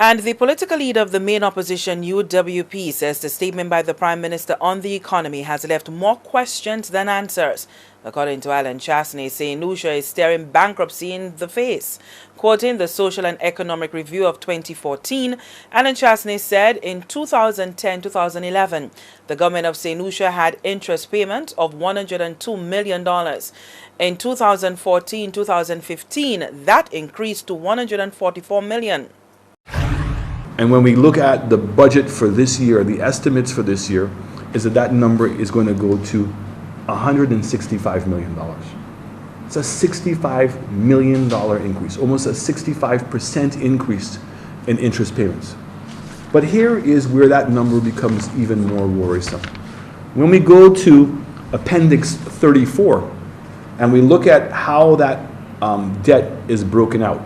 And the political leader of the main opposition, UWP, says the statement by the Prime Minister on the economy has left more questions than answers. According to Alan Chastanet, saying Lucia is staring bankruptcy in the face. Quoting the Social and Economic Review of 2014, Alan Chastanet said in 2010-2011, the government of St. Lucia had interest payment of $102 million. In 2014-2015, that increased to $144 million. And when we look at the budget for this year, the estimates for this year, is that number is going to go to $165 million. It's a $65 million increase, almost a 65% increase in interest payments. But here is where that number becomes even more worrisome. When we go to Appendix 34, and we look at how that debt is broken out,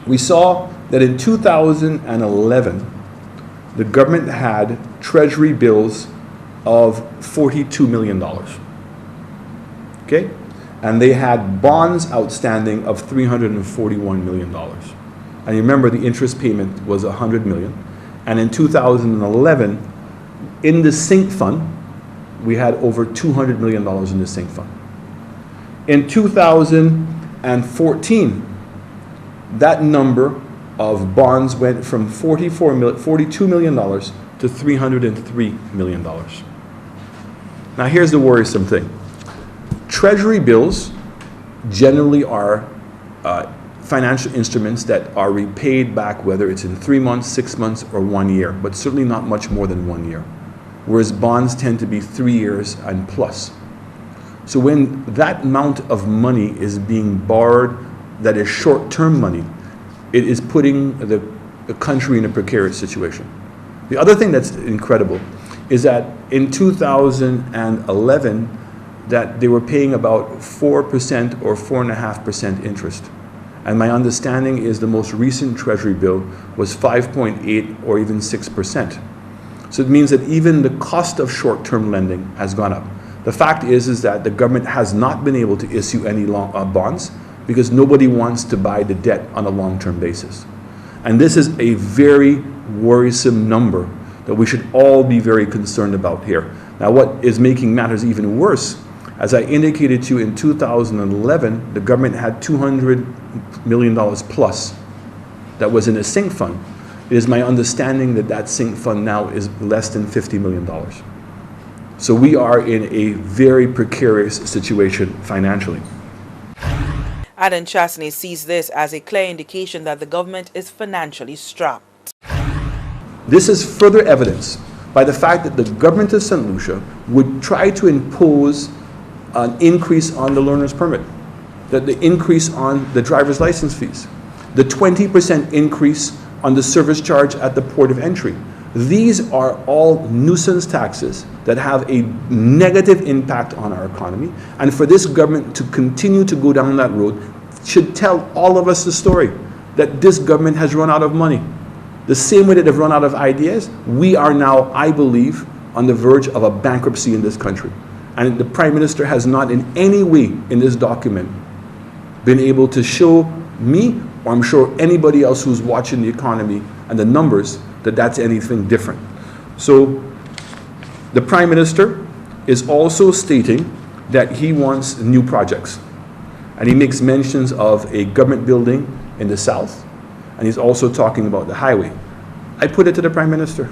we saw that in 2011, the government had treasury bills of $42 million. Okay? And they had bonds outstanding of $341 million. And you remember the interest payment was $100 million. And in 2011, in the sink fund, we had over $200 million in the sink fund. In 2014, that number of bonds went from $42 million to $303 million. Now here's the worrisome thing. Treasury bills generally are financial instruments that are repaid back, whether it's in 3 months, 6 months, or 1 year, but certainly not much more than 1 year. Whereas bonds tend to be 3 years and plus. So when that amount of money is being borrowed that is short-term money, it is putting the country in a precarious situation. The other thing that's incredible is that in 2011, that they were paying about 4% or 4.5% interest. And my understanding is the most recent treasury bill was 5.8 or even 6%. So it means that even the cost of short-term lending has gone up. The fact is that the government has not been able to issue any bonds because nobody wants to buy the debt on a long-term basis. And this is a very worrisome number that we should all be very concerned about here. Now, what is making matters even worse, as I indicated to you, in 2011, the government had $200 million plus that was in a sink fund. It is my understanding that that sink fund now is less than $50 million. So we are in a very precarious situation financially. Alan Chastanet sees this as a clear indication that the government is financially strapped. This is further evidence by the fact that the government of St. Lucia would try to impose an increase on the learner's permit, that the increase on the driver's license fees, the 20% increase on the service charge at the port of entry. These are all nuisance taxes that have a negative impact on our economy, and for this government to continue to go down that road should tell all of us the story that this government has run out of money. The same way that they've run out of ideas, we are now, I believe, on the verge of a bankruptcy in this country. And the Prime Minister has not in any way in this document been able to show me, or I'm sure anybody else who's watching the economy and the numbers, that that's anything different. So the Prime Minister is also stating that he wants new projects. And he makes mentions of a government building in the south, and he's also talking about the highway. I put it to the Prime Minister.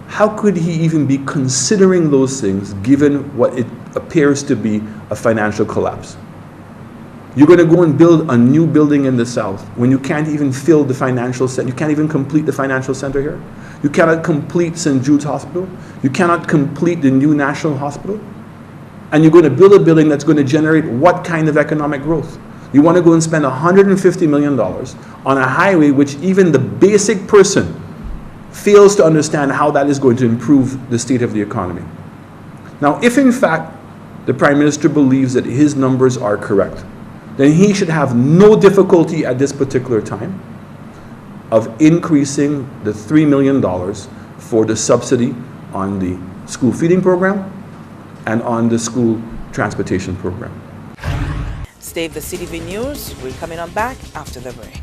How could he even be considering those things given what it appears to be a financial collapse? You're going to go and build a new building in the south when you can't even fill the financial center. You can't even complete the financial center here. You cannot complete St. Jude's Hospital. You cannot complete the new National Hospital. And you're going to build a building that's going to generate what kind of economic growth? You want to go and spend $150 million on a highway which even the basic person fails to understand how that is going to improve the state of the economy. Now, if in fact the Prime Minister believes that his numbers are correct, then he should have no difficulty at this particular time of increasing the $3 million for the subsidy on the school feeding program and on the school transportation program. Stay with the CTV News. We're coming on back after the break.